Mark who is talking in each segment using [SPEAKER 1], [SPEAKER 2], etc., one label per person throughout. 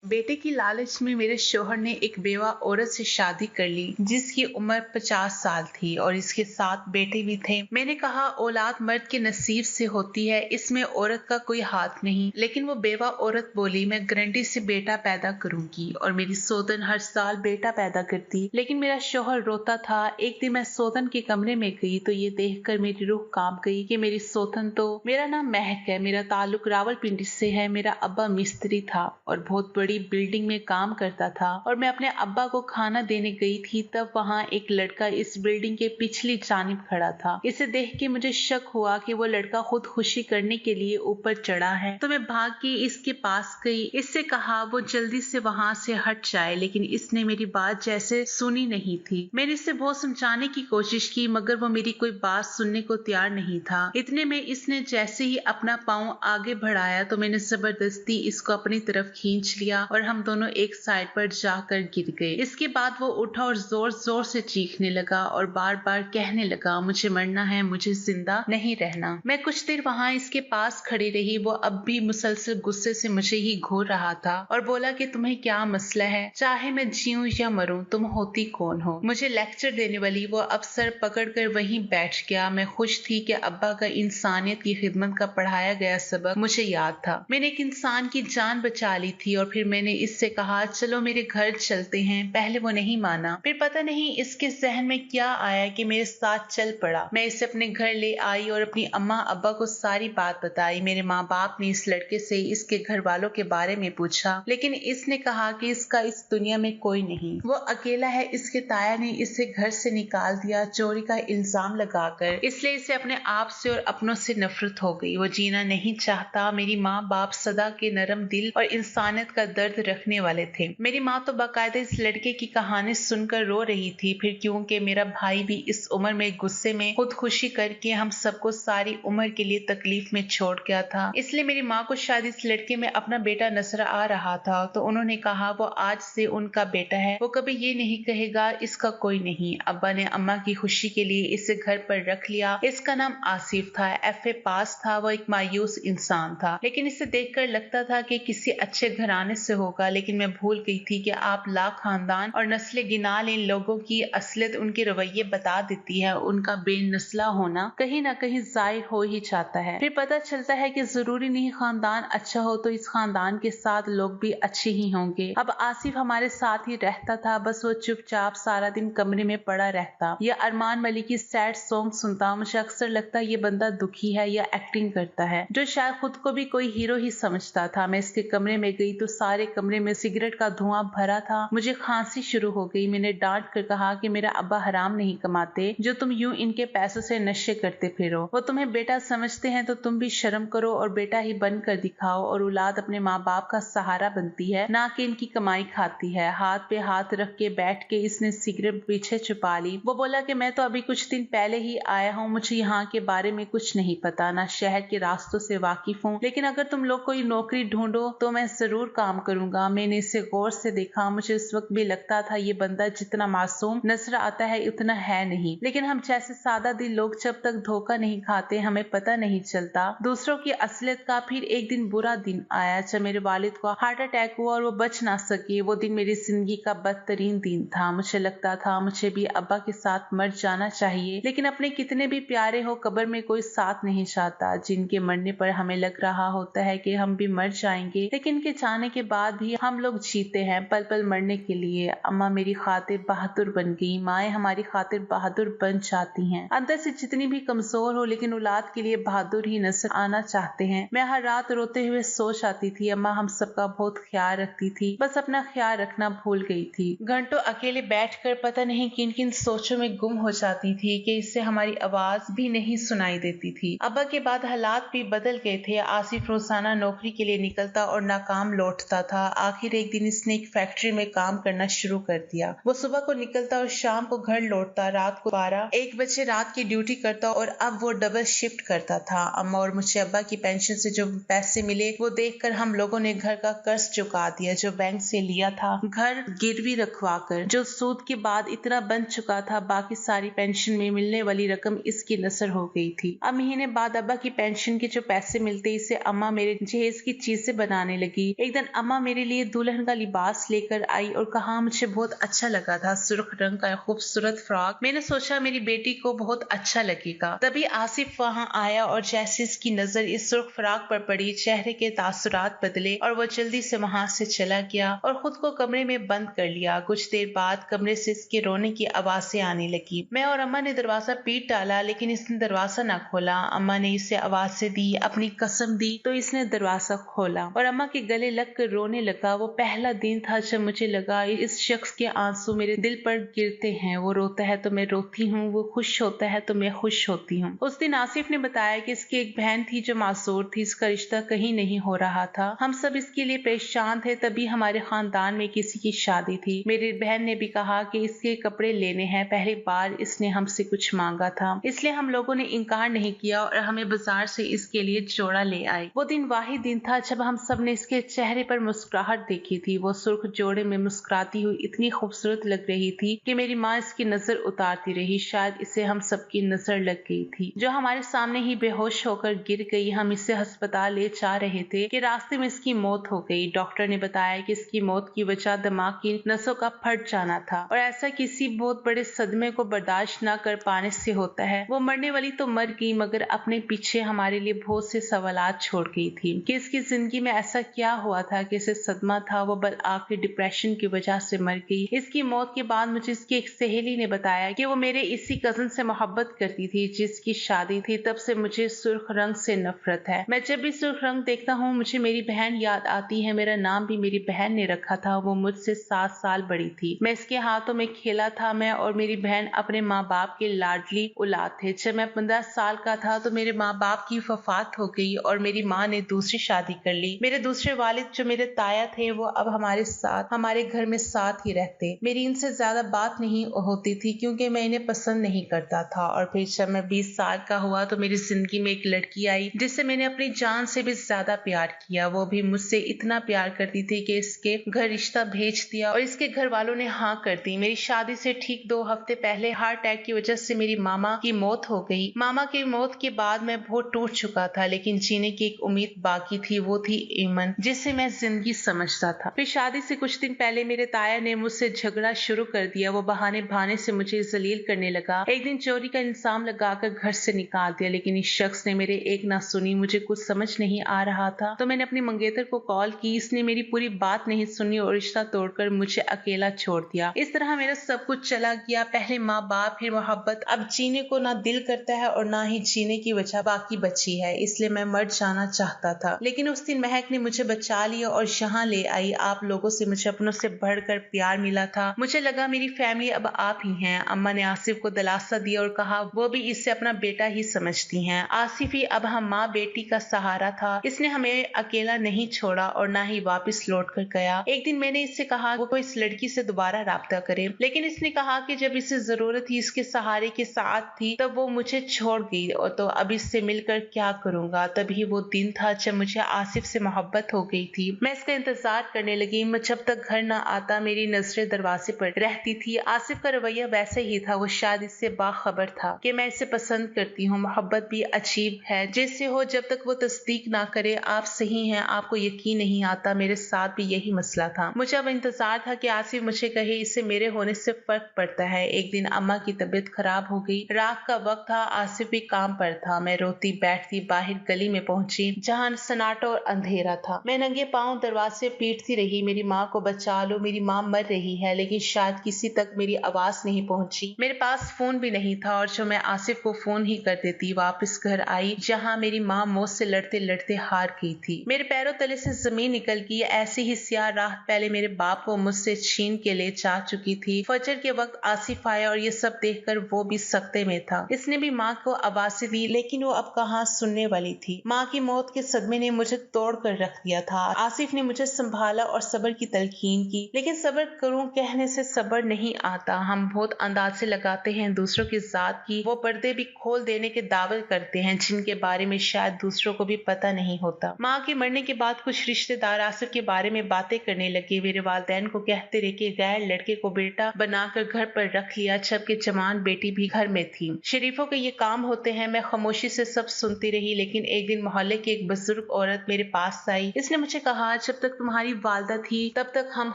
[SPEAKER 1] बेटे की लालच में मेरे शौहर ने एक बेवा औरत से शादी कर ली जिसकी उम्र 50 साल थी और इसके 7 बेटे भी थे। मैंने कहा औलाद मर्द के नसीब से होती है, इसमें औरत का कोई हाथ नहीं। लेकिन वो बेवा औरत बोली, मैं गारंटी से बेटा पैदा करूंगी और मेरी सौतन हर साल बेटा पैदा करती। लेकिन मेरा शौहर रोता था। एक दिन मैं सौतन के कमरे में गई तो ये देखकर मेरी रूह कांप गई कि मेरी सौतन तो, मेरा नाम महक है, मेरा ताल्लुक रावलपिंडी से है, मेरा अब्बा मिस्त्री था और बहुत बड़ी बिल्डिंग में काम करता था और मैं अपने अब्बा को खाना देने गई थी तब वहाँ एक लड़का इस बिल्डिंग के पिछली जानिब खड़ा था। इसे देख के मुझे शक हुआ कि वो लड़का खुद खुशी करने के लिए ऊपर चढ़ा है, तो मैं भाग के इसके पास गई। इससे कहा वो जल्दी से वहाँ से हट जाए, लेकिन इसने मेरी बात जैसे सुनी नहीं थी। मैंने इसे बहुत समझाने की कोशिश की मगर वो मेरी कोई बात सुनने को तैयार नहीं था। इतने में इसने जैसे ही अपना पाँव आगे बढ़ाया तो मैंने जबरदस्ती इसको अपनी तरफ खींच लिया और हम दोनों एक साइड पर जाकर गिर गए। इसके बाद वो उठा और जोर जोर से चीखने लगा और बार बार कहने लगा, मुझे मरना है, मुझे जिंदा नहीं रहना। मैं कुछ देर वहाँ इसके पास खड़ी रही। वो अब भी मुसलसल गुस्से से मुझे ही घूर रहा था और बोला कि तुम्हें क्या मसला है, चाहे मैं जीऊं या मरूं, तुम होती कौन हो। मुझे लेक्चर देने वाली वो अफसर पकड़कर वहीं बैठ गया। मैं खुश थी कि अब्बा का इंसानियत की खिदमत का पढ़ाया गया सबक मुझे याद था। मैंने एक इंसान की जान बचा ली थी और फिर मैंने इससे कहा, चलो मेरे घर चलते हैं। पहले वो नहीं माना, फिर पता नहीं इसके जहन में क्या आया कि मेरे साथ चल पड़ा। मैं इसे अपने घर ले आई और अपनी अम्मा अब्बा को सारी बात बताई। मेरे माँ बाप ने इस लड़के से इसके घर वालों के बारे में पूछा, लेकिन इसने कहा कि इसका इस दुनिया में कोई नहीं, वो अकेला है। इसके ताया ने इसे घर से निकाल दिया चोरी का इल्जाम लगाकर, इसलिए इसे अपने आप से और अपनों से नफरत हो गई। वो जीना नहीं चाहता। मेरी माँ बाप सदा के नरम दिल और इंसानियत का दर्द रखने वाले थे। मेरी माँ तो बाकायदा इस लड़के की कहानी सुनकर रो रही थी। फिर क्योंकि मेरा भाई भी इस उम्र में गुस्से में खुदकुशी करके हम सबको सारी उम्र के लिए तकलीफ में छोड़ गया था, इसलिए मेरी माँ को शायद इस लड़के में अपना बेटा नजर आ रहा था। तो उन्होंने कहा वो आज से उनका बेटा है, वो कभी ये नहीं कहेगा इसका कोई नहीं। अब्बा ने अम्मा की खुशी के लिए इसे घर पर रख लिया। इसका नाम आसिफ था, FA पास था। वो एक मायूस इंसान था, लेकिन इसे देखकर लगता था कि किसी अच्छे घराने से होगा। लेकिन मैं भूल गई थी कि आप ला खानदान और नस्ल गिनाल इन लोगों की असलियत उनके रवैये बता देती है। उनका बेनस्ला होना कहीं ना कहीं जाहिर हो ही जाता है। फिर पता चलता है कि जरूरी नहीं खानदान अच्छा हो तो इस खानदान के साथ लोग भी अच्छे ही होंगे। अब आसिफ हमारे साथ ही रहता था, बस वो चुपचाप सारा दिन कमरे में पड़ा रहता या अरमान मलिक की सैड सॉन्ग सुनता। मुझे अक्सर लगता ये बंदा दुखी है या एक्टिंग करता है, जो शायद खुद को भी कोई हीरो ही समझता था। मैं इसके कमरे में गई तो सारे कमरे में सिगरेट का धुआं भरा था। मुझे खांसी शुरू हो गई। मैंने डांट कर कहा कि मेरा अब्बा हराम नहीं कमाते जो तुम यूं इनके पैसों से नशे करते फिरो। वो तुम्हें बेटा समझते हैं तो तुम भी शर्म करो और बेटा ही बन कर दिखाओ। और औलाद अपने माँ बाप का सहारा बनती है, ना कि इनकी कमाई खाती है। हाथ पे हाथ रख के बैठ के इसने सिगरेट पीछे छुपा ली। वो बोला कि मैं तो अभी कुछ दिन पहले ही आया हूँ, मुझे यहाँ के बारे में कुछ नहीं पता, ना शहर के रास्तों से वाकिफ हूँ, लेकिन अगर तुम लोग कोई नौकरी ढूंढो तो मैं जरूर काम करूंगा। मैंने इसे गौर से देखा। मुझे उस वक्त भी लगता था ये बंदा जितना मासूम नजर आता है उतना है नहीं, लेकिन हम जैसे सादा दिल लोग जब तक धोखा नहीं खाते हमें पता नहीं चलता दूसरों की असलियत का। फिर एक दिन बुरा दिन आया जब मेरे वालिद को हार्ट अटैक हुआ और वो बच ना सके। वो दिन मेरी जिंदगी का बदतरीन दिन था। मुझे लगता था मुझे भी अब्बा के साथ मर जाना चाहिए, लेकिन अपने कितने भी प्यारे हो कब्र में कोई साथ नहीं चाहता। जिनके मरने पर हमें लग रहा होता है कि हम भी मर जाएंगे, लेकिन इनके जाने के बाद भी हम लोग जीते हैं पल पल मरने के लिए। अम्मा मेरी खातिर बहादुर बन गई। माएँ हमारी खातिर बहादुर बन जाती हैं, अंदर से जितनी भी कमजोर हो लेकिन औलाद के लिए बहादुर ही नजर आना चाहते हैं। मैं हर रात रोते हुए सो जाती थी। अम्मा हम सबका बहुत ख्याल रखती थी, बस अपना ख्याल रखना भूल गई थी। घंटों अकेले बैठकर पता नहीं किन किन सोचों में गुम हो जाती थी कि इससे हमारी आवाज भी नहीं सुनाई देती थी। अब्बा के बाद हालात भी बदल गए थे। आसिफ रोजाना नौकरी के लिए निकलता और नाकाम लौटता था। आखिर एक दिन इसने एक फैक्ट्री में काम करना शुरू कर दिया। वो सुबह को निकलता और शाम को घर लौटता। रात को 12-1 बजे रात की ड्यूटी करता और अब वो डबल शिफ्ट करता था। अम्मा और मुझे अब्बा की पेंशन से जो पैसे मिले वो देखकर हम लोगों ने घर का कर्ज चुका दिया जो बैंक से लिया था, घर गिरवी रखवा कर, जो सूद के बाद इतना बन चुका था। बाकी सारी पेंशन में मिलने वाली रकम इसकी नसर हो गई थी। अब महीने बाद अब्बा की पेंशन के जो पैसे मिलते इसे अम्मा मेरे जहेज की चीजें बनाने लगी। एक दिन अम्मा अम्मा मेरे लिए दुल्हन का लिबास लेकर आई और कहा मुझे बहुत अच्छा लगा था, सुर्ख रंग का खूबसूरत फ्रॉक। मैंने सोचा मेरी बेटी को बहुत अच्छा लगेगा। तभी आसिफ वहाँ आया और जैसे इसकी नजर इस सुर्ख फ्रॉक पर पड़ी, चेहरे के तासुरात बदले और वो जल्दी से वहाँ से चला गया और खुद को कमरे में बंद कर लिया। कुछ देर बाद कमरे से इसके रोने की आवाजें आने लगी। मैं और अम्मा ने दरवाजा पीट डाला, लेकिन इसने दरवाजा न खोला। अम्मा ने इसे आवाजें दी, अपनी कसम दी, तो इसने दरवाजा खोला और अम्मा के गले लग कर रोने लगा। वो पहला दिन था जब मुझे लगा इस शख्स के आंसू मेरे दिल पर गिरते हैं। वो रोता है तो मैं रोती हूँ, वो खुश होता है तो मैं खुश होती हूँ। उस दिन आसिफ ने बताया कि इसकी एक बहन थी जो मासूर थी, इसका रिश्ता कहीं नहीं हो रहा था। हम सब इसके लिए परेशान थे। तभी हमारे खानदान में किसी की शादी थी। मेरी बहन ने भी कहा कि इसके कपड़े लेने हैं। पहली बार इसने हमसे कुछ मांगा था, इसलिए हम लोगों ने इनकार नहीं किया और हमें बाजार से इसके लिए जोड़ा ले आए। वो दिन वाही दिन था जब हम सब ने इसके चेहरे पर मुस्कुराहट देखी थी। वो सुर्ख जोड़े में मुस्कुराती हुई इतनी खूबसूरत लग रही थी कि मेरी माँ इसकी नजर उतारती रही। शायद इसे हम सबकी नजर लग गई थी, जो हमारे सामने ही बेहोश होकर गिर गई। हम इसे अस्पताल ले जा रहे थे कि रास्ते में इसकी मौत हो गई। डॉक्टर ने बताया कि इसकी मौत की वजह दिमाग की नसों का फट जाना था और ऐसा किसी बहुत बड़े सदमे को बर्दाश्त न कर पाने से होता है। वो मरने वाली तो मर गई, मगर अपने पीछे हमारे लिए बहुत से सवालात छोड़ गई थी कि इसकी जिंदगी में ऐसा क्या हुआ था कि इसे सदमा था। वो बल आखिर डिप्रेशन की वजह से मर गई। इसकी मौत के बाद मुझे इसकी एक सहेली ने बताया कि वो मेरे इसी कजन से मोहब्बत करती थी जिसकी शादी थी। तब से मुझे सुर्ख रंग से नफरत है। मैं जब भी सुर्ख रंग देखता हूँ मुझे मेरी बहन याद आती है। मेरा नाम भी मेरी बहन ने रखा था। वो मुझसे 7 साल बड़ी थी। मैं इसके हाथों में खेला था। मैं और मेरी बहन अपने माँ बाप के लाडली औलाद थे। जब मैं 15 साल का था तो मेरे माँ बाप की वफात हो गई और मेरी माँ ने दूसरी शादी कर ली। मेरे दूसरे वालिद जो मेरे ताया थे वो अब हमारे साथ हमारे घर में साथ ही रहते। मेरी इनसे ज्यादा बात नहीं होती थी क्योंकि मैं इन्हें पसंद नहीं करता था। और फिर जब मैं 20 साल का हुआ तो मेरी जिंदगी में एक लड़की आई जिससे मैंने अपनी जान से भी ज्यादा प्यार किया। वो भी मुझसे इतना प्यार करती थी कि इसके घर रिश्ता भेज दिया और इसके घर वालों ने हाँ कर दी। मेरी शादी से ठीक 2 हफ्ते पहले हार्ट अटैक की वजह से मेरी मामा की मौत हो गई। मामा की मौत के बाद मैं बहुत टूट चुका था, लेकिन जीने की एक उम्मीद बाकी थी, वो थी ईमन, जिसे मैं जिंदगी समझता था। फिर शादी से कुछ दिन पहले मेरे ताया ने मुझसे झगड़ा शुरू कर दिया। वो बहाने बहाने से मुझे जलील करने लगा। एक दिन चोरी का इल्जाम लगाकर घर से निकाल दिया, लेकिन इस शख्स ने मेरे एक ना सुनी। मुझे कुछ समझ नहीं आ रहा था तो मैंने अपनी मंगेतर को कॉल की। इसने मेरी पूरी बात नहीं सुनी और रिश्ता तोड़कर मुझे अकेला छोड़ दिया। इस तरह मेरा सब कुछ चला गया। पहले माँ बाप, फिर मोहब्बत। अब जीने को ना दिल करता है और ना ही जीने की वजह बाकी बची है, इसलिए मैं मर जाना चाहता था। लेकिन उस दिन महक ने मुझे बचा लिया और यहाँ ले आई। आप लोगों से मुझे अपनों से बढ़कर प्यार मिला था। मुझे लगा मेरी फैमिली अब आप ही हैं। अम्मा ने आसिफ को दिलासा दिया और कहा वो भी इसे अपना बेटा ही समझती हैं। आसिफ ही अब हम माँ बेटी का सहारा था। इसने हमें अकेला नहीं छोड़ा और ना ही वापस लौट कर गया। एक दिन मैंने इससे कहा वो इस लड़की से दोबारा राब्ता करे, लेकिन इसने कहा कि जब इसे जरूरत थी, इसके सहारे के साथ थी, तब वो मुझे छोड़ गई और तो अब इससे मिलकर क्या करूंगा। तभी वो दिन था जब मुझे आसिफ से मोहब्बत हो गई थी। मैं इसका इंतजार करने लगी। जब तक घर ना आता मेरी नजरें दरवाजे पर रहती थी। आसिफ का रवैया वैसे ही था। वो शायद इससे बाखबर था कि मैं इसे पसंद करती हूँ। मोहब्बत भी अजीब है, जैसे हो जब तक वो तस्दीक ना करे आप सही हैं, आपको यकीन नहीं आता। मेरे साथ भी यही मसला था। मुझे अब इंतजार था कि आसिफ मुझे कहे इससे मेरे होने से फर्क पड़ता है। एक दिन अम्मा की तबीयत खराब हो गई। रात का वक्त था। आसिफ भी काम पर था। मैं रोती बैठती बाहर गली में पहुंची जहाँ सन्नाटा और अंधेरा था। मैं नंगे पांव दरवाजे पीटती रही, मेरी माँ को बचा लो, मेरी माँ मर रही है, लेकिन शायद किसी तक मेरी आवाज नहीं पहुंची। मेरे पास फोन भी नहीं था और जो मैं आसिफ को फोन ही कर देती। वापस घर आई जहाँ मेरी माँ मौत से लड़ते लड़ते हार गई थी। मेरे पैरों तले से जमीन निकल गई। ऐसे ही स्याह रात पहले मेरे बाप को मुझसे छीन के ले जा चुकी थी। फजर के वक्त आसिफ आया और ये सब देखकर वो भी सख्ते में था। इसने भी माँ को आवाज़ें दी, लेकिन वो अब कहाँ सुनने वाली थी। माँ की मौत के सदमे ने मुझे तोड़ कर रख दिया था। आसिफ ने मुझे संभाला और सब्र की तलकीन की, लेकिन सब्र करूं कहने से सब्र नहीं आता। हम बहुत अंदाजे लगाते हैं दूसरों की जात की। वो पर्दे भी खोल देने के दावे करते हैं जिनके बारे में शायद दूसरों को भी पता नहीं होता। माँ के मरने के बाद कुछ रिश्तेदार आसिफ के बारे में बातें करने लगे। मेरे वालिदैन को कहते रहे कि गैर लड़के को बेटा बनाकर घर पर रख लिया, जबकि जवान बेटी भी घर में थी। शरीफों के ये काम होते हैं। मैं खामोशी से सब सुनती रही, लेकिन एक दिन मोहल्ले की एक बुजुर्ग औरत मेरे पास आई। इसने मुझे कहा साथ जब तक तुम्हारी वालदा थी तब तक हम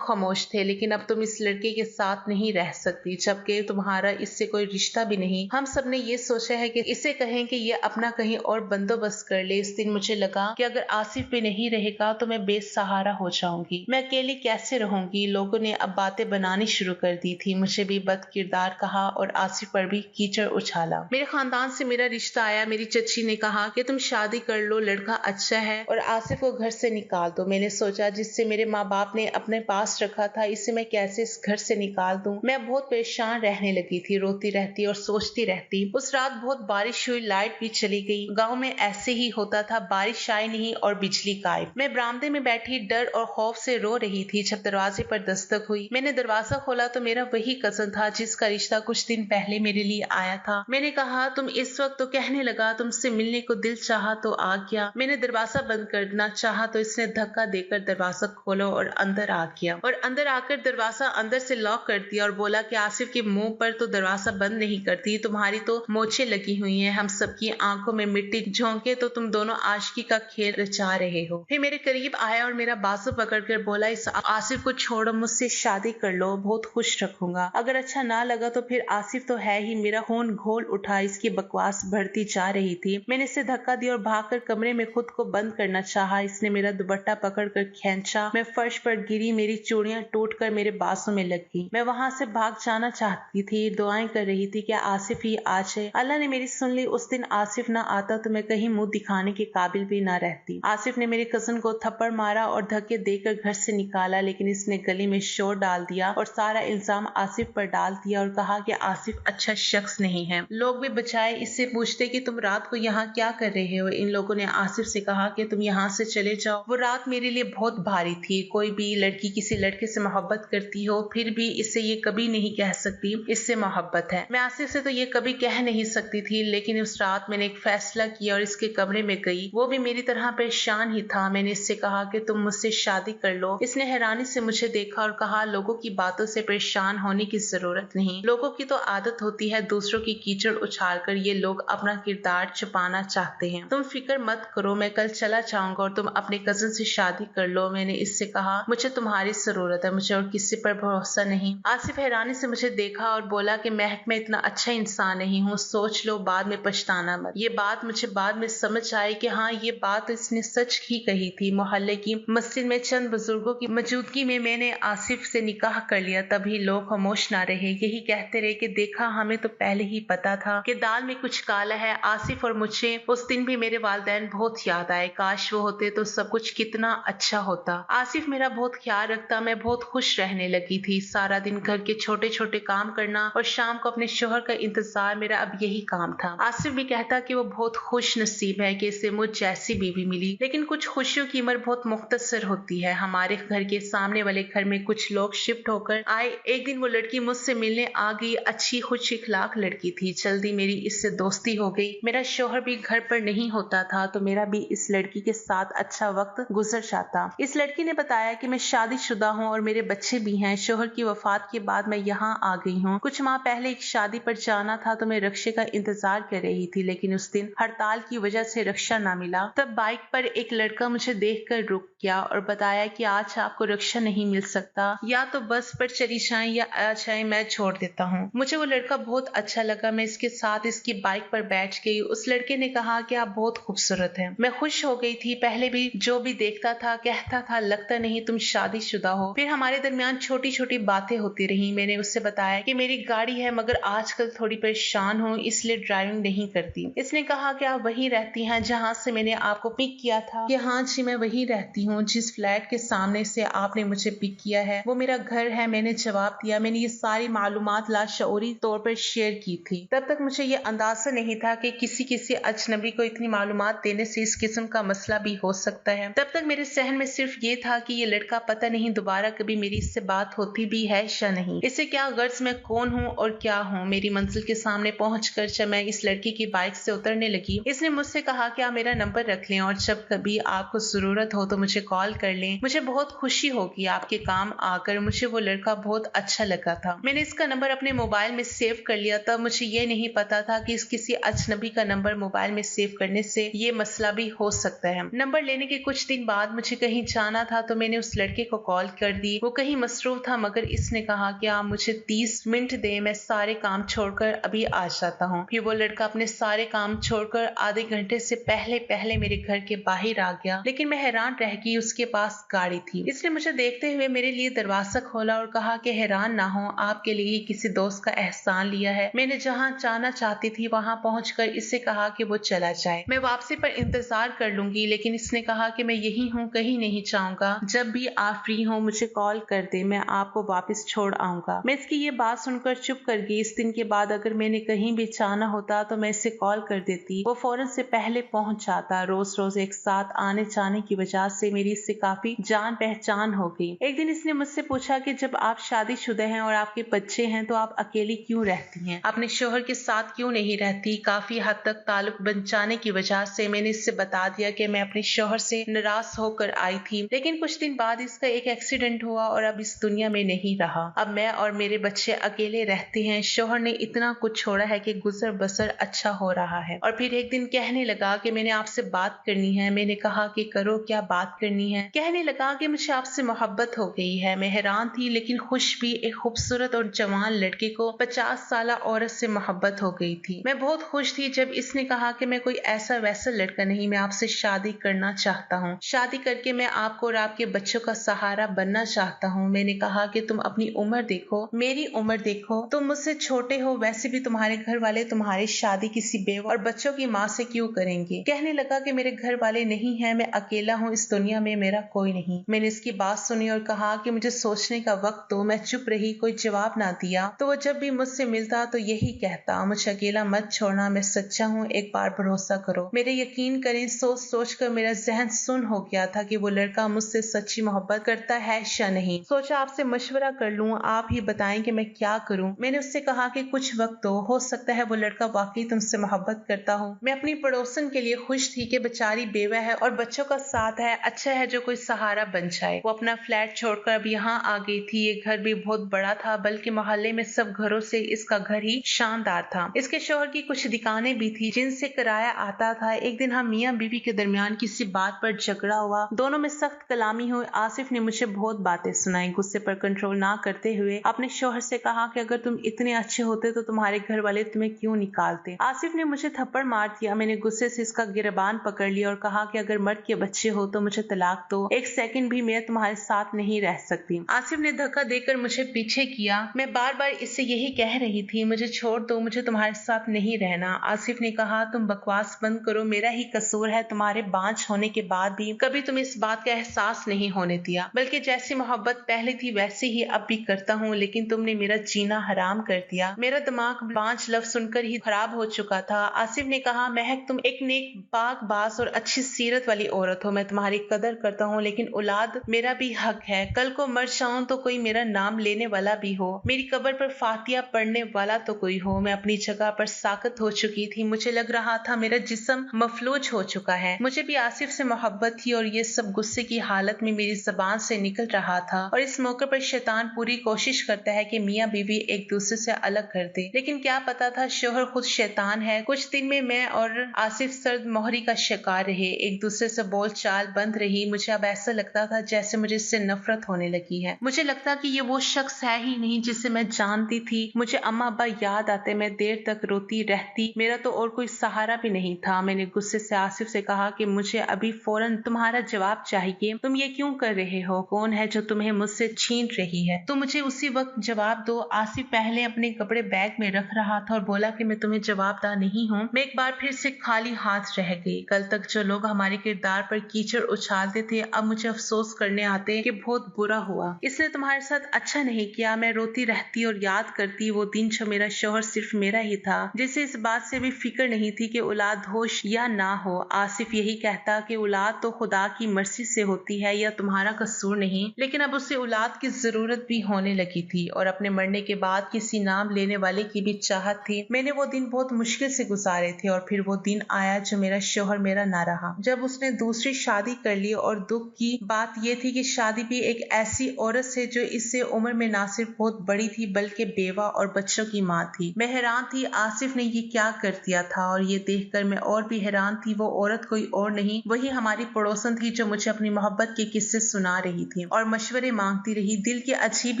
[SPEAKER 1] खामोश थे, लेकिन अब तुम इस लड़के के साथ नहीं रह सकती जबकि तुम्हारा इससे कोई रिश्ता भी नहीं। हम सब ने ये सोचा है कि इसे कहें कि ये अपना कहीं और बंदोबस्त कर ले। इस दिन मुझे लगा कि अगर आसिफ भी नहीं रहेगा तो मैं बेसहारा हो जाऊंगी। मैं अकेली कैसे रहूंगी। लोगों ने अब बातें बनानी शुरू कर दी थी। मुझे भी बद किरदार कहा और आसिफ पर भी कीचड़ उछाला। मेरे खानदान से मेरा रिश्ता आया। मेरी चची ने कहा कि तुम शादी कर लो, लड़का अच्छा है और आसिफ को घर से निकाल दो। मैंने सोचा जिससे मेरे माँ बाप ने अपने पास रखा था इसे मैं कैसे इस घर से निकाल दूं। मैं बहुत परेशान रहने लगी थी, रोती रहती और सोचती रहती। उस रात बहुत बारिश हुई, लाइट भी चली गई। गाँव में ऐसे ही होता था, बारिश आई नहीं और बिजली गायब। मैं बरामदे में बैठी डर और खौफ से रो रही थी जब दरवाजे पर दस्तक हुई। मैंने दरवाजा खोला तो मेरा वही कजन था जिसका रिश्ता कुछ दिन पहले मेरे लिए आया था। मैंने कहा तुम इस वक्त, तो कहने लगा तुमसे मिलने को दिल चाहा तो आ गया। मैंने दरवाजा बंद करना चाहा तो इसने धक्का देकर दरवाजा खोलो और अंदर आ गया और अंदर आकर दरवाजा अंदर से लॉक कर दिया और बोला कि आसिफ के मुंह पर तो दरवाजा बंद नहीं करती, तुम्हारी तो मोछें लगी हुई हैं, हम सबकी आंखों में मिट्टी झोंके तो तुम दोनों आशिकी का खेल रचा रहे हो। फिर मेरे करीब आया और मेरा बाजू पकड़कर बोला इस आसिफ को छोड़ो, मुझसे शादी कर लो, बहुत खुश रखूंगा। अगर अच्छा ना लगा तो फिर आसिफ तो है ही। मेरा खून घोल उठा, इसकी बकवास बढ़ती जा रही थी। मैंने इसे धक्का दिया और भागकर कमरे में खुद को बंद करना चाहा। इसने मेरा दुपट्टा पकड़कर खींचा, मैं फर्श पर गिरी, मेरी चूड़ियां टूटकर मेरे बाजू में लग गई। मैं वहां से भाग जाना चाहती थी, दुआएं कर रही थी कि आसिफ ही आ जाए। अल्लाह ने मेरी सुन ली। उस दिन आसिफ ना आता तो मैं कहीं मुंह दिखाने के काबिल भी ना रहती। आसिफ ने मेरे कजन को थप्पड़ मारा और धक्के देकर घर से निकाला, लेकिन इसने गली में शोर डाल दिया और सारा इल्जाम आसिफ पर डाल दिया और कहा कि आसिफ अच्छा शख्स नहीं है। लोग भी बचाए इससे पूछते कि तुम रात को यहाँ क्या कर रहे हो। इन लोगों ने आसिफ से कहा कि तुम यहाँ से चले जाओ। वो रात मेरे लिए बहुत भारी थी। कोई भी लड़की किसी लड़के से मोहब्बत करती हो फिर भी इससे ये कभी नहीं कह सकती इससे मोहब्बत है। मैं आसिफ से तो ये कभी कह नहीं सकती थी, लेकिन उस रात मैंने एक फैसला किया और इसके कमरे में गई। वो भी मेरी तरह परेशान ही था। मैंने इससे कहा कि तुम मुझसे शादी कर लो। इसने हैरानी से मुझे देखा और कहा लोगों की बातों से परेशान होने की जरूरत नहीं। लोगों की तो आदत होती है दूसरों की कीचड़ उछालकर, ये लोग अपना किरदार छुपाना चाहते हैं। तुम फिक्र मत करो, मैं कल चला जाऊंगा और तुम अपने कजन से शादी कर लो। मैंने इससे कहा मुझे तुम्हारी जरूरत है, मुझे और किसी पर भरोसा नहीं। आसिफ हैरानी से मुझे देखा और बोला कि महक मैं इतना अच्छा इंसान नहीं हूँ, सोच लो, बाद में पछताना मत। ये बात मुझे बाद में समझ आई कि हाँ ये बात इसने सच ही कही थी। मोहल्ले की मस्जिद में चंद बुजुर्गों की मौजूदगी में मैंने आसिफ से निकाह कर लिया। तभी लोग खामोश ना रहे, यही कहते रहे कि देखा हमें तो पहले ही पता था कि दाल में कुछ काला है। आसिफ और मुझे उस दिन भी मेरे वालिदैन बहुत याद आए। काश वो होते तो सब कुछ कितना अच्छा होता। आसिफ मेरा बहुत ख्याल रखता, मैं बहुत खुश रहने लगी थी। सारा दिन घर के छोटे छोटे काम करना और शाम को अपने शोहर का इंतजार, मेरा अब यही काम था। आसिफ भी कहता कि वो बहुत खुश नसीब है कि इसे मुझ जैसी बीवी मिली, लेकिन कुछ खुशियों की उम्र बहुत मुख्तसर होती है। हमारे घर के सामने वाले घर में कुछ लोग शिफ्ट होकर आए। एक दिन वो लड़की मुझसे मिलने आ गई। अच्छी खुश इखलाक लड़की थी। जल्दी मेरी इससे दोस्ती हो गई। मेरा शोहर भी घर पर नहीं होता था तो मेरा भी इस लड़की के साथ अच्छा वक्त गुजर जाता। इस लड़की ने बताया कि मैं शादीशुदा हूँ और मेरे बच्चे भी हैं। शोहर की वफात के बाद मैं यहाँ आ गई हूँ। कुछ माह पहले एक शादी पर जाना था तो मैं रक्शे का इंतजार कर रही थी, लेकिन उस दिन हड़ताल की वजह से रक्षा ना मिला। तब बाइक पर एक लड़का मुझे देखकर रुक गया और बताया कि आज आपको रक्षा नहीं मिल सकता, या तो बस पर चली जाएं या आ जाएं, मैं छोड़ देता हूँ। मुझे वो लड़का बहुत अच्छा लगा। मैं इसके साथ इसकी बाइक पर बैठ गई। उस लड़के ने कहा कि आप बहुत खूबसूरत हैं। मैं खुश हो गई थी। पहले भी जो भी देखता था कहता था लगता नहीं तुम शादीशुदा हो। फिर हमारे दरमियान छोटी छोटी बातें होती रही। मैंने उससे बताया कि मेरी गाड़ी है मगर आजकल थोड़ी परेशान हूँ इसलिए ड्राइविंग नहीं करती। इसने कहा कि आप वहीं रहती हैं जहाँ से मैंने आपको पिक किया था। कि हाँ जी मैं वहीं रहती हूँ, जिस फ्लैट के सामने से आपने मुझे पिक किया है वो मेरा घर है। मैंने जवाब दिया। मैंने ये सारी मालूमात लाशऊरी तौर पर शेयर की थी। तब तक मुझे ये अंदाजा नहीं था कि किसी अजनबी को इतनी मालूमात देने से इस किस्म का मसला भी हो सकता है। तब तक मेरे सहन में सिर्फ ये था कि ये लड़का पता नहीं दोबारा कभी मेरी इससे बात होती भी है या नहीं। इसे क्या गर्ज मैं कौन हूँ और क्या हूँ। मेरी मंजिल के सामने पहुंचकर जब मैं इस लड़की की बाइक से उतरने लगी, इसने मुझसे कहा कि आप मेरा नंबर रख लें और जब कभी आपको जरूरत हो तो मुझे कॉल कर लें। मुझे बहुत खुशी होगी आपके काम आकर। मुझे वो लड़का बहुत अच्छा लगा था। मैंने इसका नंबर अपने मोबाइल में सेव कर लिया। तब मुझे ये नहीं पता था कि किसी अजनबी का नंबर मोबाइल में सेव करने से ये मसला भी हो सकता है। नंबर लेने के कुछ दिन बाद मुझे कहीं जाना था तो मैंने उस लड़के को कॉल कर दी। वो कहीं मसरूफ था मगर इसने कहा कि आप मुझे 30 मिनट दें, मैं सारे काम छोड़कर अभी आ जाता हूँ। फिर वो लड़का अपने सारे काम छोड़कर आधे घंटे से पहले मेरे घर के बाहर आ गया, लेकिन मैं हैरान रह गई। उसके पास गाड़ी थी। इसने मुझे देखते हुए मेरे लिए दरवाजा खोला और कहा कि हैरान ना हो, आपके लिए किसी दोस्त का एहसान लिया है। मैंने जहाँ जाना चाहती थी वहां पहुंचकर इससे कहा कि वो चला जाए, मैं वापसी पर इंतजार कर लूंगी, लेकिन इसने कहा कि मैं यही हूँ, कहीं नहीं जाऊंगा। जब भी आप फ्री हो मुझे कॉल कर दे, मैं आपको वापस छोड़ आऊंगा। मैं इसकी ये बात सुनकर चुप कर गई। इस दिन के बाद अगर मैंने कहीं भी जाना होता तो मैं इसे कॉल कर देती, वो फौरन से पहले पहुंच जाता। रोज रोज एक साथ आने जाने की वजह से मेरी इससे काफी जान पहचान हो गई। एक दिन इसने मुझसे पूछा कि जब आप शादीशुदा हैं और आपके बच्चे हैं तो आप अकेली क्यों रहती हैं, अपने शोहर के साथ क्यों नहीं रहती। काफी हद तक ताल्लुक बन जाने की वजह से मैंने इससे बता दिया कि मैं अपने शोहर से नाराज होकर आई थी, लेकिन कुछ दिन बाद इसका एक एक्सीडेंट हुआ और अब इस दुनिया में नहीं रहा। अब मैं और मेरे बच्चे अकेले रहते हैं। शोहर ने इतना कुछ छोड़ा है कि गुजर बसर अच्छा हो रहा है। और फिर एक दिन कहने लगा कि मैंने आपसे बात करनी है। मैंने कहा कि करो, क्या बात करनी है। कहने लगा कि मुझे आपसे मोहब्बत हो गई है। मैं हैरान थी लेकिन खुश भी। एक खूबसूरत और जवान लड़के को 50 साल औरत से मोहब्बत हो गई थी। मैं बहुत खुश थी जब इसने कहा कि मैं कोई ऐसा वैसा लड़का नहीं, मैं आपसे शादी करना चाहता हूँ। शादी करके मैं आपको और आपके बच्चों का सहारा बनना चाहता हूँ। मैंने कहा कि तुम अपनी उम्र देखो, मेरी उम्र देखो, तुम मुझसे छोटे हो, वैसे भी तुम्हारे घर वाले तुम्हारी शादी किसी बेवा और बच्चों की माँ से क्यों करेंगे। कहने लगा कि मेरे घर वाले नहीं है, मैं अकेला हूँ, इस दुनिया में मेरा कोई नहीं। मैंने इसकी बात सुनी और कहा कि मुझे सोचने का वक्त दो। मैं चुप रही, कोई जवाब ना दिया। तो वो जब भी मुझसे मिलता तो यही कहता, मुझे अकेला मत छोड़ना, मैं सच्चा हूँ, एक बार भरोसा करो। मेरे यकीन करें, सोच सोच कर मेरा जहन सुन हो गया था कि वो लड़का मुझसे सच्ची मोहब्बत करता है या नहीं। सोचा आपसे मशवरा कर लूं, आप ही बताएं कि मैं क्या करूं। मैंने उससे कहा कि कुछ वक्त दो, हो सकता है वो लड़का वाकई तुमसे मोहब्बत करता हो। मैं अपनी पड़ोसन के लिए खुश थी कि बेचारी बेवा है और बच्चों का साथ है, अच्छा है जो कोई सहारा बन जाए। वो अपना फ्लैट छोड़कर अब यहाँ आ गई थी। ये घर भी बहुत बड़ा था, बल्कि मोहल्ले में सब घरों से इसका घर ही शानदार था। इसके शौहर की कुछ दुकानें भी थी जिनसे किराया आता था। एक दिन हम मियाँ बीवी के दरमियान किसी बात पर झगड़ा हुआ, दोनों में सख्त कलामी हुई। आसिफ ने मुझे बहुत बातें सुनाई। गुस्से पर कंट्रोल ना करते हुए अपने शौहर से कहा कि अगर तुम इतने अच्छे होते तो तुम्हारे घर वाले तुम्हें क्यों निकालते। आसिफ ने मुझे थप्पड़ मार दिया। मैंने गुस्से से इसका गिरबान पकड़ लिया और कहा कि अगर मर्द के बच्चे हो तो मुझे तलाक दो, एक सेकंड भी मैं तुम्हारे साथ नहीं रह सकती। आसिफ ने धक्का देकर मुझे पीछे किया। मैं बार बार इससे यही कह रही थी, मुझे छोड़ दो, मुझे तुम्हारे साथ नहीं रहना। आसिफ ने कहा, तुम बकवास बंद करो, मेरा ही कसूर है। तुम्हारे बांझ होने के बाद भी कभी तुम इस बात का एहसास नहीं होने दिया, बल्कि जैसी मोहब्बत पहले थी वैसे ही अब भी करता हूँ, लेकिन तुमने मेरा जीना हराम कर दिया। मेरा दिमाग बांझ लफ्ज सुनकर ही खराब हो चुका था। आसिफ ने कहा, महक तुम एक नेक पाक बाज और अच्छी सीरत वाली औरत हो, मैं तुम्हारी कदर करता हूँ, लेकिन औलाद मेरा भी हक है। कल को मर जाऊं तो कोई मेरा नाम लेने वाला भी हो, मेरी कब्र पर फातिया पढ़ने वाला तो कोई हो। मैं अपनी जगह पर साकत हो चुकी थी। मुझे लग रहा था मेरा जिस्म मफलूज हो चुका है। मुझे भी आसिफ से मोहब्बत थी और ये सब गुस्से की हालत में मेरी जबान से निकल रहा था। और इस मौके पर शैतान पूरी कोशिश करता है कि मियाँ बीवी एक दूसरे से अलग कर दे, लेकिन क्या पता था शोहर खुद शैतान है। कुछ दिन में मैं और आसिफ सर्द मोहरी का शिकार रहे, एक दूसरे से बोल चाल बंद रही। मुझे अब ऐसा लगता था जैसे मुझे इससे नफरत होने लगी है। मुझे लगता कि ये वो शख्स है ही नहीं जिसे मैं जानती थी। मुझे अम्मा अब्बा याद आते, मैं देर तक रोती रहती। मेरा तो और कोई सहारा भी नहीं था। मैंने गुस्से से आसिफ से कहा कि मुझे अभी फौरन तुम्हारा जवाब चाहिए। तुम ये क्यों कर रहे हो? कौन है जो तुम्हें मुझसे छीन रही है? तुम मुझे उसी वक्त जवाब दो। आसिफ पहले अपने कपड़े बैग में रख रहा था और बोला कि मैं तुम्हें जवाबदार नहीं हूँ। मैं एक बार फिर से खाली हाथ रह गई। कल तक जो लोग हमारे किरदार पर कीचड़ उछालते थे, अब मुझे अफसोस करने आते कि बहुत बुरा हुआ, इसने तुम्हारे साथ अच्छा नहीं किया। मैं रोती रहती और याद करती वो दिन जो मेरा शौहर सिर्फ मेरा ही था, जिसे इस बात से भी फिक्र नहीं थी कि औलाद हो या ना हो। आसिफ यही कहता कि औलाद तो खुदा की मर्जी से होती है या तुम्हारा कसूर नहीं, लेकिन अब उसे औलाद की जरूरत भी होने लगी थी और अपने मरने के बाद किसी नाम लेने वाले की भी चाहत थी। मैंने वो दिन बहुत मुश्किल से गुजारे थे और फिर वो दिन आया जो मेरा शौहर मेरा ना रहा, जब उसने दूसरी शादी कर ली। और दुख की बात ये थी कि शादी भी एक ऐसी औरत से जो इससे उम्र में ना सिर्फ बहुत बड़ी थी बल्कि बेवा और बच्चों की माँ थी। मैं हैरान थी आसिफ ने ये क्या कर दिया था, और ये देखकर मैं और भी हैरान थी। वो औरत कोई और नहीं, वही हमारी पड़ोसन थी जो मुझे अपनी मोहब्बत के किस्से सुना रही थी और मशवरे मांगती रही। दिल की अजीब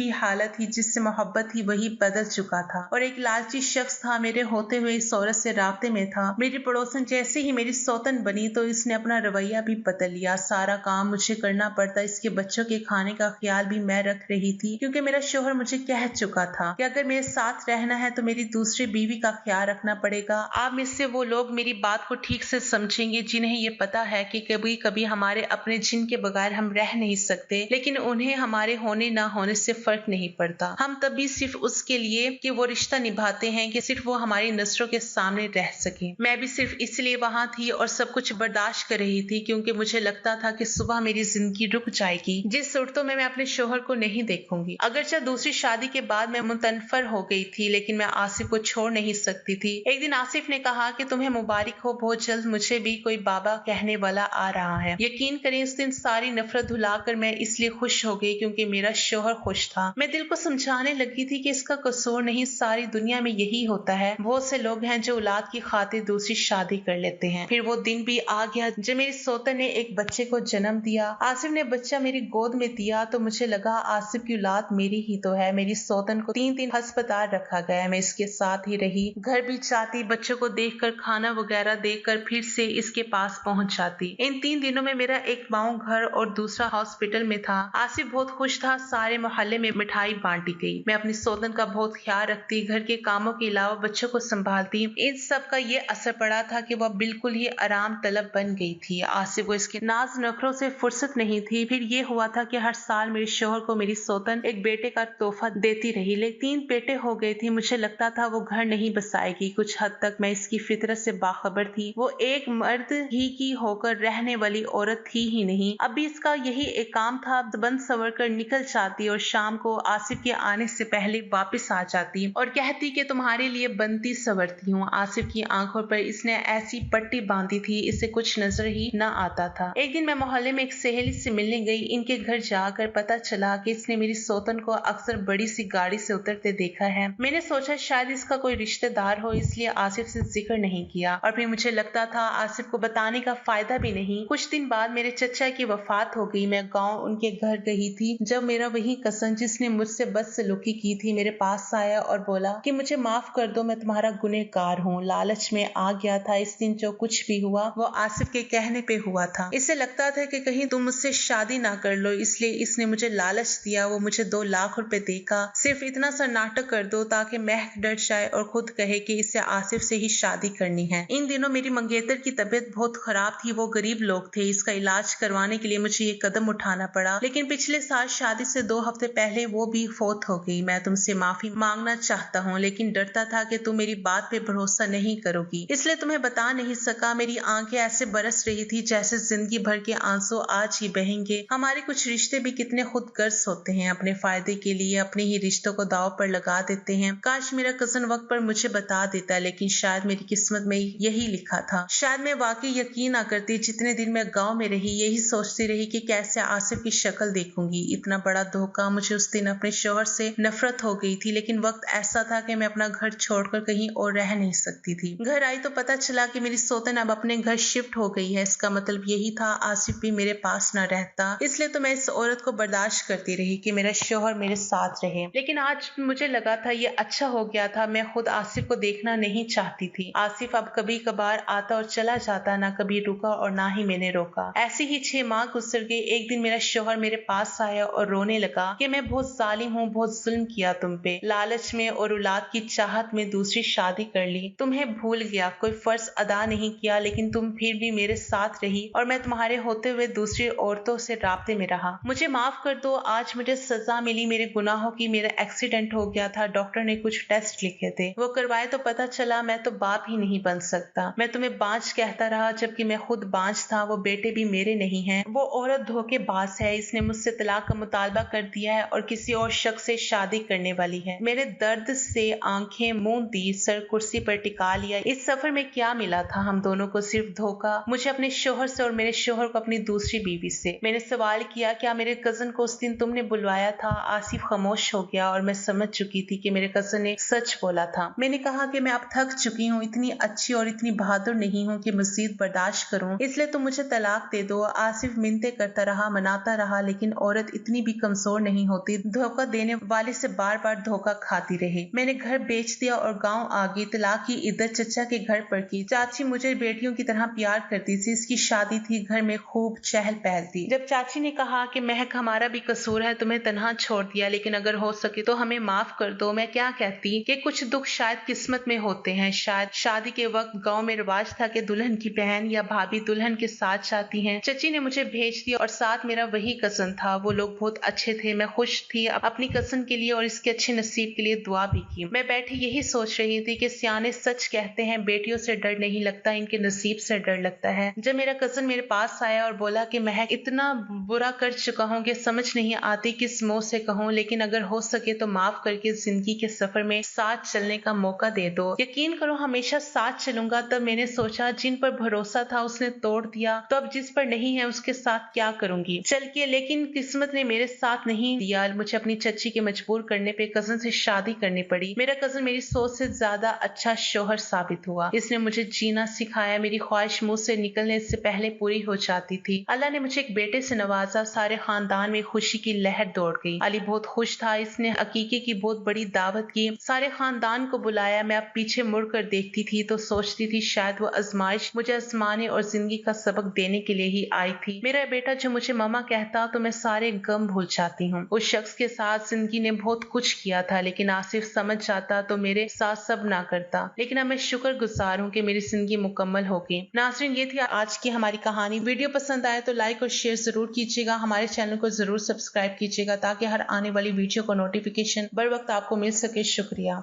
[SPEAKER 1] ही हालत थी, जिससे मोहब्बत थी वही बदल चुका था और एक लालची शख्स था मेरे होते हुए इस औरत से राब्ते में था। मेरी पड़ोसन जैसे ही मेरी सौतन बनी तो इसने अपना रवैया भी बदल लिया। सारा काम मुझे करना पड़ता, इसके बच्चों के खाने का ख्याल भी मैं रख रही थी, क्योंकि मेरा शोहर मुझे कह चुका था कि अगर मेरे साथ रहना है तो मेरी दूसरी बीवी का ख्याल रखना पड़ेगा। आप में से वो लोग मेरी बात को ठीक से समझेंगे जिन्हें ये पता है कि कभी कभी हमारे अपने जिन के बगैर हम रह नहीं सकते, लेकिन उन्हें हमारे होने ना होने से फर्क नहीं पड़ता। हम तभी सिर्फ उसके लिए कि वो रिश्ता निभाते हैं कि सिर्फ वो हमारी नजरों के सामने रह सके। मैं भी सिर्फ इसलिए वहां थी और सब कुछ बर्दाश्त कर रही थी क्योंकि मुझे लगता था कि सुबह मेरी जिंदगी रुक जाएगी जिस सूरतों में मैं अपने शोहर को नहीं देखूंगी। अगरचे दूसरी शादी के बाद मैं मुतनफर हो गई थी, लेकिन मैं आसिफ को छोड़ नहीं सकती थी। एक दिन आसिफ ने कहा कि तुम्हें मुबारक हो, बहुत जल्द मुझे भी कोई बाबा कहने वाला आ रहा है। यकीन करें उस दिन सारी नफरत धुलाकर मैं इसलिए खुश हो गई क्योंकि मेरा शोहर खुश था। मैं दिल को समझाने लगी थी कि इसका कसूर नहीं, सारी दुनिया में यही होता है। बहुत से लोग हैं जो औलाद की खातिर दूसरी शादी कर लेते हैं। फिर वो दिन भी आ गया जब मेरी सौतन ने एक बच्चे को जन्म दिया। आसिफ ने बच्चा मेरी गोद में दिया तो मुझे लगा आसिफ की औलाद मेरी ही तो है। मेरी सौतन को 3 दिन अस्पताल रखा गया। मैं इसके साथ ही रही, घर भी जाती, बच्चों को देखकर खाना वगैरह देकर फिर से इसके पास पहुंच जाती। इन 3 दिनों में मेरा एक पाँव घर और दूसरा हॉस्पिटल में था। आसिफ बहुत खुश था, सारे मोहल्ले में मिठाई बांटी गई। मैं अपनी सौतन का बहुत ख्याल रखती, घर के कामों के अलावा बच्चों को संभालती। इन सब का ये असर पड़ा था कि वह बिल्कुल ही आराम तलब बन गई थी। आसिफ को इसके नाज नखरों से फुर्सत नहीं थी। फिर ये हुआ था कि हर साल मेरे शोहर को मेरी सौतन एक बेटे का तोहफा देती रही, लेकिन 3 बेटे हो गए थे। मुझे लगता था वो घर नहीं बसाएगी। कुछ हद तक मैं इसकी फितरत से बाखबर थी। वो एक मर्द ही की होकर रहने वाली औरत थी ही नहीं। अब भी इसका यही एक काम था, बंद सवर कर निकल जाती और शाम को आसिफ के आने से पहले वापस आ जाती और कहती कि तुम्हारे लिए बनती सवरती हूँ। आसिफ की आंखों पर इसने ऐसी पट्टी बांधी थी, इसे कुछ नजर ही न आता था। एक दिन मैं मोहल्ले में एक सहेली से मिलने गई। इनके घर जाकर पता चला कि इसने मेरी सौतन को अक्सर बड़ी सी गाड़ी से उतरते देखा है। मैंने सोचा शायद इसका कोई रिश्तेदार हो, इसलिए आसिफ से जिक्र नहीं किया और फिर मुझे लगता था आसिफ को बताने का फायदा भी नहीं। कुछ दिन बाद मेरे चचा की वफात हो गई। मैं गाँव उनके घर गई थी जब मेरा वही कसन जिसने मुझसे बदसलूकी की थी मेरे पास आया और बोला कि मुझे माफ कर दो, मैं तुम्हारा गुनहगार हूँ। लालच में आ गया था। इस दिन जो कुछ भी हुआ वो आसिफ के कहने पे हुआ था। इसे लगता था कि कहीं तुम मुझसे शादी ना कर लो, इसलिए इसने मुझे लालच दिया। वो मुझे 2 लाख रुपए देगा, सिर्फ इतना सा नाटक कर दो ताकि महक डर जाए और खुद कहे कि इसे आसिफ से ही शादी करनी है। इन दिनों मेरी मंगेतर की तबीयत बहुत खराब थी। वो गरीब लोग थे, इसका इलाज करवाने के लिए मुझे ये कदम उठाना पड़ा, लेकिन पिछले साल शादी से 2 हफ्ते पहले वो भी फौत हो गई। मैं तुमसे माफी मांगना चाहता हूँ, लेकिन डरता था कि तुम मेरी बात पे भरोसा नहीं करोगी, इसलिए तुम्हें बता नहीं सका। मेरी आंखें ऐसे बरस रही थी जैसे जिंदगी भर के आंसू आज ही बहेंगे। हमारे कुछ रिश्ते भी कितने खुदगर्ज होते हैं, अपने फायदे के लिए अपने ही रिश्तों को दांव पर लगा देते हैं। काश मेरा कजन वक्त पर मुझे बता देता, लेकिन शायद मेरी किस्मत में यही लिखा था। शायद मैं वाकई यकीन ना करती। जितने दिन मैं गाँव में रही यही सोचती रही कि कैसे आसिफ की शक्ल देखूंगी। इतना बड़ा धोखा। मुझे उस दिन अपने शोहर से नफरत हो गई थी, लेकिन वक्त ऐसा था कि मैं अपना घर छोड़कर कहीं और रह नहीं सकती थी। घर आई तो पता चला कि मेरी सौतन अब अपने घर शिफ्ट हो गई है। इसका मतलब यही था आसिफ भी मेरे पास न रहता। इसलिए तो मैं इस औरत को बर्दाश्त करती रही कि मेरा शोहर मेरे साथ रहे। लेकिन आज मुझे लगा था ये अच्छा हो गया था। मैं खुद आसिफ को देखना नहीं चाहती थी। आसिफ अब कभी कभार आता और चला जाता, ना कभी रुका और ना ही मैंने रोका। ऐसे ही 6 माह गुजर गए। एक दिन मेरा शोहर मेरे पास आया और रोने लगा कि मैं बहुत जालिम हूँ, बहुत जुल्म किया तुम पे। लालच में और औलाद की चाहत में दूसरी शादी कर ली। तुम्हें भूल गया, कोई फर्ज अदा नहीं किया, लेकिन तुम फिर भी मेरे साथ रही और मैं तुम्हारे होते हुए दूसरी औरतों से राब्ते में रहा। मुझे माफ कर दो, आज मुझे सजा मिली मेरे गुनाहों की। मेरा एक्सीडेंट हो गया था, डॉक्टर ने कुछ टेस्ट लिखे थे, वो करवाए तो पता चला मैं तो बाप ही नहीं बन सकता। मैं तुम्हें बांझ कहता रहा जबकि मैं खुद बांझ था। वो बेटे भी मेरे नहीं हैं। वो औरत धोखेबाज है, इसने मुझसे तलाक का मुतालबा कर दिया है और किसी और शख्स से शादी करने वाली है। मेरे दर्द से आंखें मूंद दी, सर कुर्सी पर टिका लिया। इस सफर में क्या मिला था हम दोनों को? सिर्फ धोखा। मुझे अपने शोहर से और मेरे शोहर को अपनी दूसरी बीवी से। मैंने सवाल किया, क्या मेरे कजन को उस दिन तुमने बुलवाया था? आसिफ खामोश हो गया और मैं समझ चुकी थी कि मेरे कजन ने सच बोला था। मैंने कहा कि मैं अब थक चुकी हूँ, इतनी अच्छी और इतनी बहादुर नहीं हूँ कि मजीद बर्दाश्त करूँ, इसलिए तुम मुझे तलाक दे दो। आसिफ मिन्नतें करता रहा, मनाता रहा, लेकिन औरत इतनी भी कमजोर नहीं होती, धोखा देने वाले से बार बार धोखा खाती रही। मैंने घर बेच दिया और गांव आ गई। तलाक की इद्दत चचा के घर पर की। चाची मुझे बेटियों की तरह प्यार करती थी। इसकी शादी थी, घर में खूब चहल पहल थी। जब चाची ने कहा कि महक हमारा भी कसूर है, तुम्हें तन्हा छोड़ दिया, लेकिन अगर हो सके तो हमें माफ कर दो, मैं क्या कहती कि कुछ दुख शायद किस्मत में होते हैं। शायद शादी के वक्त गांव में रिवाज था कि दुल्हन की बहन या भाभी दुल्हन के साथ जाती हैं। चची ने मुझे भेज दिया और साथ मेरा वही कजन था। वो लोग बहुत अच्छे थे। मैं खुश थी अपनी कजन के लिए और इसके अच्छे नसीब के लिए दुआ भी की। मैं बैठी यही सोच रही थी कि सियाने सच कहते हैं, बेटियों से डर नहीं लगता, इनके नसीब से डर लगता है। जब मेरा कजन मेरे पास आया और बोला कि महक इतना बुरा कर चुका हूँ कि समझ नहीं आती किस मुंह से कहूँ, लेकिन अगर हो सके तो माफ करके जिंदगी के सफर में साथ चलने का मौका दे दो। यकीन करो हमेशा साथ चलूंगा। तब मैंने सोचा जिन पर भरोसा था उसने तोड़ दिया, तो अब जिस पर नहीं है उसके साथ क्या करूंगी चल के। लेकिन किस्मत ने मेरे साथ नहीं दिया। मुझे अपनी चची के मजबूर करने पे कजन से शादी करनी पड़ी। मेरा कजन मेरी सोच से ज्यादा अच्छा शोहर साबित हुआ। इसने मुझे जीना सिखाया। मेरी ख्वाहिश मुंह से निकलने से पहले पूरी हो जाती थी। अल्लाह ने मुझे एक बेटे से नवाजा। सारे खानदान में खुशी की लहर दौड़ गई। अली बहुत खुश था। इसने अकीके की बहुत बड़ी दावत की, सारे खानदान को बुलाया। मैं अब पीछे मुड़कर देखती थी तो सोचती थी शायद वो आजमाइश मुझे आजमाने और जिंदगी का सबक देने के लिए ही आई थी। मेरा बेटा जो मुझे मामा कहता तो मैं सारे गम भूल जाती हूँ। उस शख्स के साथ जिंदगी ने बहुत कुछ किया था, लेकिन आसिफ समझ जाता तो मेरे साथ सब ना करता। लेकिन अब मैं शुक्र गुजार हूँ कि मेरी जिंदगी मुकम्मल हो गई। नाज़रीन, ये थी आज की हमारी कहानी। वीडियो पसंद आए तो लाइक और शेयर जरूर कीजिएगा। हमारे चैनल को जरूर सब्सक्राइब कीजिएगा ताकि हर आने वाली वीडियो को नोटिफिकेशन बर वक्त आपको मिल सके। शुक्रिया।